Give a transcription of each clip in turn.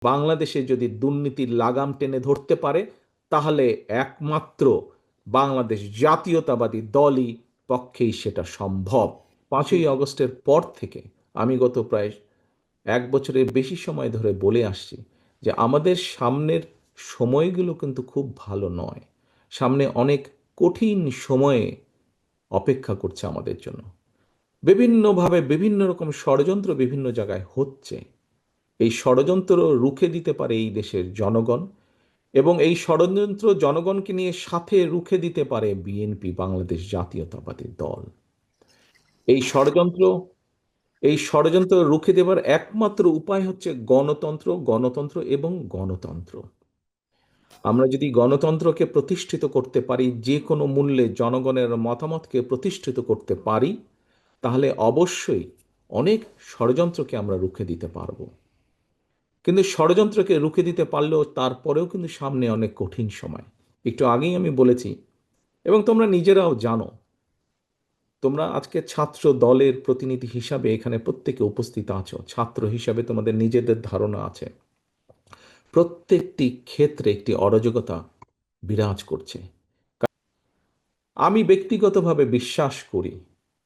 বাংলাদেশে যদি দুর্নীতির লাগাম টেনে ধরতে পারে তাহলে একমাত্র বাংলাদেশ জাতীয়তাবাদী দলই পক্ষেই সেটা সম্ভব। 5ই আগস্টের পর থেকে আমি গত প্রায় 1 বছরের বেশি সময় ধরে বলে আসছি যে আমাদের সামনের সময়গুলো কিন্তু খুব ভালো নয়। সামনে অনেক কঠিন সময়ে অপেক্ষা করছে আমাদের জন্য। বিভিন্নভাবে বিভিন্ন রকম ষড়যন্ত্র বিভিন্ন জায়গায় হচ্ছে। এই ষড়যন্ত্র রুখে দিতে পারে এই দেশের জনগণ, এবং এই ষড়যন্ত্র জনগণকে নিয়ে সাথে রুখে দিতে পারে বিএনপি, বাংলাদেশ জাতীয়তাবাদী দল। এই ষড়যন্ত্র এই ষড়যন্ত্র রুখে দেবার একমাত্র উপায় হচ্ছে গণতন্ত্র, গণতন্ত্র এবং গণতন্ত্র। আমরা যদি গণতন্ত্রকে প্রতিষ্ঠিত করতে পারি, যে কোনো মূল্যে জনগণের মতামতকে প্রতিষ্ঠিত করতে পারি, তাহলে অবশ্যই অনেক ষড়যন্ত্রকে আমরা রুখে দিতে পারবো। কিন্তু ষড়যন্ত্রকে রুখে দিতে পারলেও তারপরেও কিন্তু সামনে অনেক কঠিন সময়। একটু আগেই আমি বলেছি, এবং তোমরা নিজেরাও জানো, তোমরা আজকে ছাত্র দলের প্রতিনিধি হিসাবে এখানে প্রত্যেকে উপস্থিত আছো, ছাত্র হিসাবে তোমাদের নিজেদের ধারণা আছে। প্রত্যেকটি ক্ষেত্রে একটি অরাজকতা বিরাজ করছে। আমি ব্যক্তিগতভাবে বিশ্বাস করি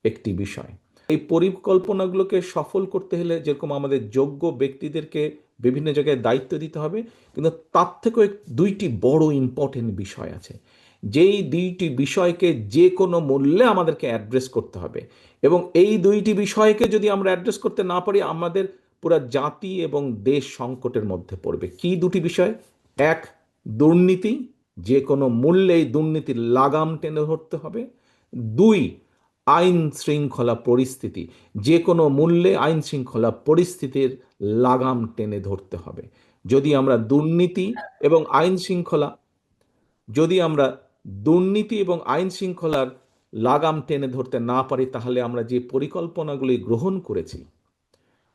একটি বিষয়, এই পরিকল্পনাগুলোকে সফল করতে হলে যেরকম আমাদের যোগ্য ব্যক্তিদেরকে বিভিন্ন জায়গায় দায়িত্ব দিতে হবে, কিন্তু তার থেকেও দুইটি বড় ইম্পর্টেন্ট বিষয় আছে, যেই দুইটি বিষয়কে যে কোনো মূল্যে আমাদেরকে অ্যাড্রেস করতে হবে। এবং এই দুইটি বিষয়কে যদি আমরা অ্যাড্রেস করতে না পারি, আমাদের পুরা জাতি এবং দেশ সংকটের মধ্যে পড়বে। কি দুটি বিষয়? এক, দুর্নীতি, যে কোনো মূল্যে এই দুর্নীতির লাগাম টেনে ধরতে হবে। দুই, আইন শৃঙ্খলা পরিস্থিতি, যে কোনো মূল্যে আইন শৃঙ্খলা পরিস্থিতির লাগাম টেনে ধরতে হবে। যদি আমরা দুর্নীতি এবং আইন শৃঙ্খলা যদি আমরা দুর্নীতি এবং আইন শৃঙ্খলার লাগাম টেনে ধরতে না পারি, তাহলে আমরা যে পরিকল্পনাগুলি গ্রহণ করেছি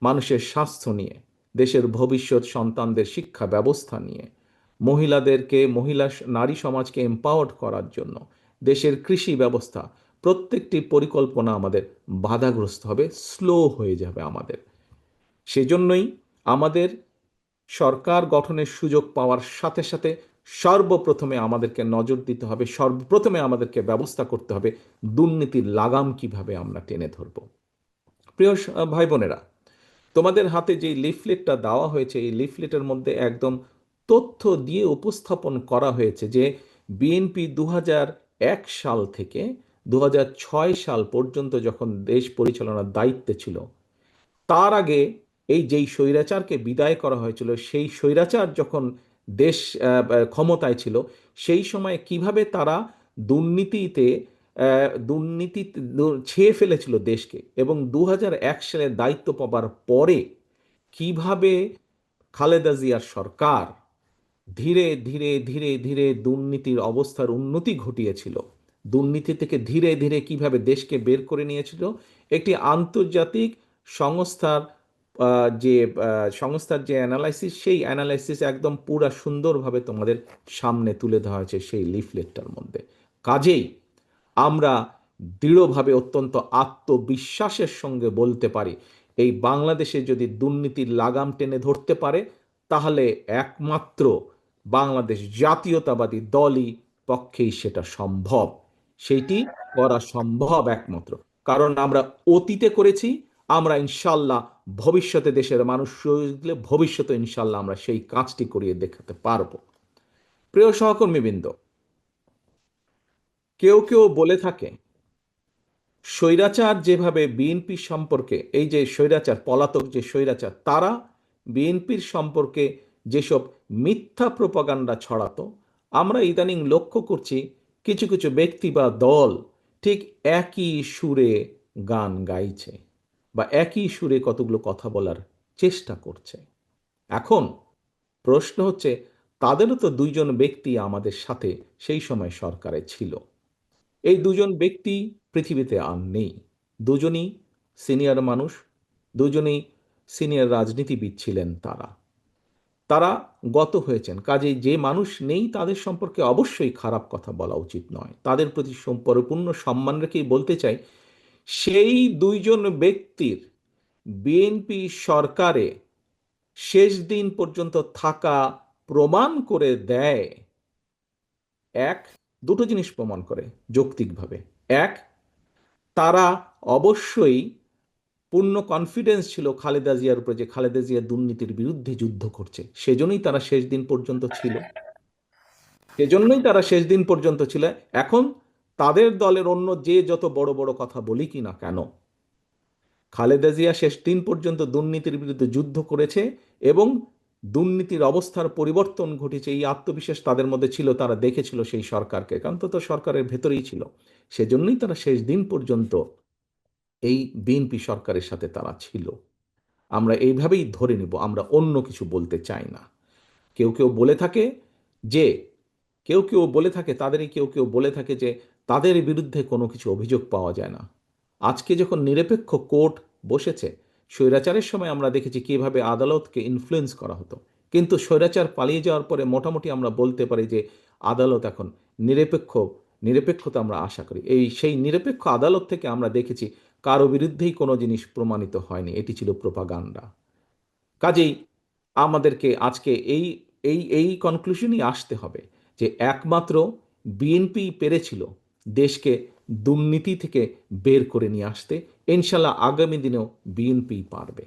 মানুষের স্বাস্থ্য নিয়ে, দেশের ভবিষ্যৎ সন্তানদের শিক্ষা ব্যবস্থা নিয়ে, নারী সমাজকে এম্পাওয়ার্ড করার জন্য, দেশের কৃষি ব্যবস্থা, প্রত্যেকটি পরিকল্পনা আমাদের বাধাগ্রস্ত হবে, স্লো হয়ে যাবে আমাদের। সেজন্যই আমাদের সরকার গঠনের সুযোগ পাওয়ার সাথে সাথে সর্বপ্রথমে আমাদেরকে নজর দিতে হবে, সর্বপ্রথমে আমাদেরকে ব্যবস্থা করতে হবে দুর্নীতির লাগাম কিভাবে আমরা টেনে ধরব। প্রিয় ভাই বোনেরা, তোমাদের হাতে যে লিফলেটটা দেওয়া হয়েছে, এই লিফলেটের মধ্যে একদম তথ্য দিয়ে উপস্থাপন করা হয়েছে যে বিএনপি 2001 সাল থেকে 2006 সাল পর্যন্ত যখন দেশ পরিচালনার দায়িত্বে ছিল, তার আগে এই যেই স্বৈরাচারকে বিদায় করা হয়েছিল, সেই স্বৈরাচার যখন দেশ ক্ষমতায় ছিল, সেই সময় কিভাবে তারা দুর্নীতিতে দুর্নীতি ছেয়ে ফেলেছিল দেশকে, এবং 2001 সালে দায়িত্ব পাবার পরে কিভাবে খালেদা জিয়ার সরকার ধীরে ধীরে ধীরে ধীরে দুর্নীতির অবস্থার উন্নতি ঘটিয়েছিল, দুর্নীতি থেকে ধীরে ধীরে কিভাবে দেশকে বের করে নিয়েছিল, একটি আন্তর্জাতিক সংস্থার যে অ্যানালাইসিস, সেই অ্যানালাইসিস একদম পুরা সুন্দরভাবে তোমাদের সামনে তুলে ধরা হয়েছে সেই লিফলেটটার মধ্যে। কাজেই আমরা দৃঢ়ভাবে, অত্যন্ত আত্মবিশ্বাসের সঙ্গে বলতে পারি, এই বাংলাদেশে যদি দুর্নীতির লাগাম টেনে ধরতে পারে, তাহলে একমাত্র বাংলাদেশ জাতীয়তাবাদী দলই পক্ষেই সেটা সম্ভব। সেটি করা সম্ভব একমাত্র কারণ আমরা অতীতে করেছি, আমরা ইনশাল্লাহ ভবিষ্যতে দেশের মানুষ ভবিষ্যতে ইনশাল্লাহ আমরা সেই কাজটি করিয়ে দেখাতে পারবো। প্রিয় সহকর্মীবৃন্দ, কেউ কেউ বলে থাকে স্বৈরাচার যেভাবে বিএনপি সম্পর্কে, এই যে স্বৈরাচার, পলাতক যে স্বৈরাচার, তারা বিএনপির সম্পর্কে যেসব মিথ্যা প্রপাগান্ডা ছড়াতো, আমরা ইদানিং লক্ষ্য করছি কিছু কিছু ব্যক্তি বা দল ঠিক একই সুরে গান গাইছে বা একই সুরে কতগুলো কথা বলার চেষ্টা করছে। এখন প্রশ্ন হচ্ছে, তাদেরও তো দুইজন ব্যক্তি আমাদের সাথে সেই সময় সরকারে ছিল। এই দুজন ব্যক্তি পৃথিবীতে আর নেই। দুজনই সিনিয়র মানুষ, দুজনেই সিনিয়র রাজনীতিবিদ ছিলেন। তারা তারা গত হয়েছেন। কাজেই যে মানুষ নেই তাদের সম্পর্কে অবশ্যই খারাপ কথা বলা উচিত নয়। তাদের প্রতি পরিপূর্ণ সম্মান রেখেই বলতে চাই, সেই দুইজন ব্যক্তির বিএনপি সরকারে শেষ দিন পর্যন্ত থাকা প্রমাণ করে দেয়, এক, দুটো জিনিস প্রমাণ করে যৌক্তিকভাবে। এক, তারা অবশ্যই পূর্ণ কনফিডেন্স ছিল খালেদা জিয়ার উপরে যে খালেদা জিয়া দুর্নীতির বিরুদ্ধে যুদ্ধ করছে, সেজন্যই তারা শেষ দিন পর্যন্ত ছিল। সেজন্যই তারা শেষ দিন পর্যন্ত ছিল। এখন তাদের দলের অন্য যে যত বড় বড় কথা বলি কি না কেন, খালেদা জিয়া শেষ দিন পর্যন্ত দুর্নীতির বিরুদ্ধে যুদ্ধ করেছে এবং দুর্নীতির অবস্থার পরিবর্তন ঘটেছে, এই আত্মবিশ্বাস তাদের মধ্যে ছিল। তারা দেখেছিল সেই সরকারকে, কারণ তো সরকারের ভেতরেই ছিল। সেজন্যই তারা শেষ দিন পর্যন্ত এই বিএনপি সরকারের সাথে তারা ছিল। আমরা এইভাবেই ধরে নিব, আমরা অন্য কিছু বলতে চাই না। কেউ কেউ বলে থাকে যে কেউ কেউ বলে থাকে তাদেরই কেউ কেউ বলে থাকে যে তাদের বিরুদ্ধে কোনো কিছু অভিযোগ পাওয়া যায় না। আজকে যখন নিরপেক্ষ কোর্ট বসেছে, স্বৈরাচারের সময় আমরা দেখেছি কিভাবে আদালতকে ইনফ্লুয়েন্স করা হতো, কিন্তু স্বৈরাচার পালিয়ে যাওয়ার পরে মোটামুটি আমরা বলতে পারি যে আদালত এখন নিরপেক্ষ, নিরপেক্ষতা আমরা আশা করি। সেই নিরপেক্ষ আদালত থেকে আমরা দেখেছি কারো বিরুদ্ধেই কোনো জিনিস প্রমাণিত হয়নি, এটি ছিল প্রোপাগান্ডা। কাজেই আমাদেরকে আজকে এই এই এই কনক্লুশনই আসতে হবে যে একমাত্র বিএনপি পেরেছিল দেশকে দুর্নীতি থেকে বের করে নিয়ে আসতে। ইনশাল্লাহ আগামী দিনেও বিএনপি পারবে।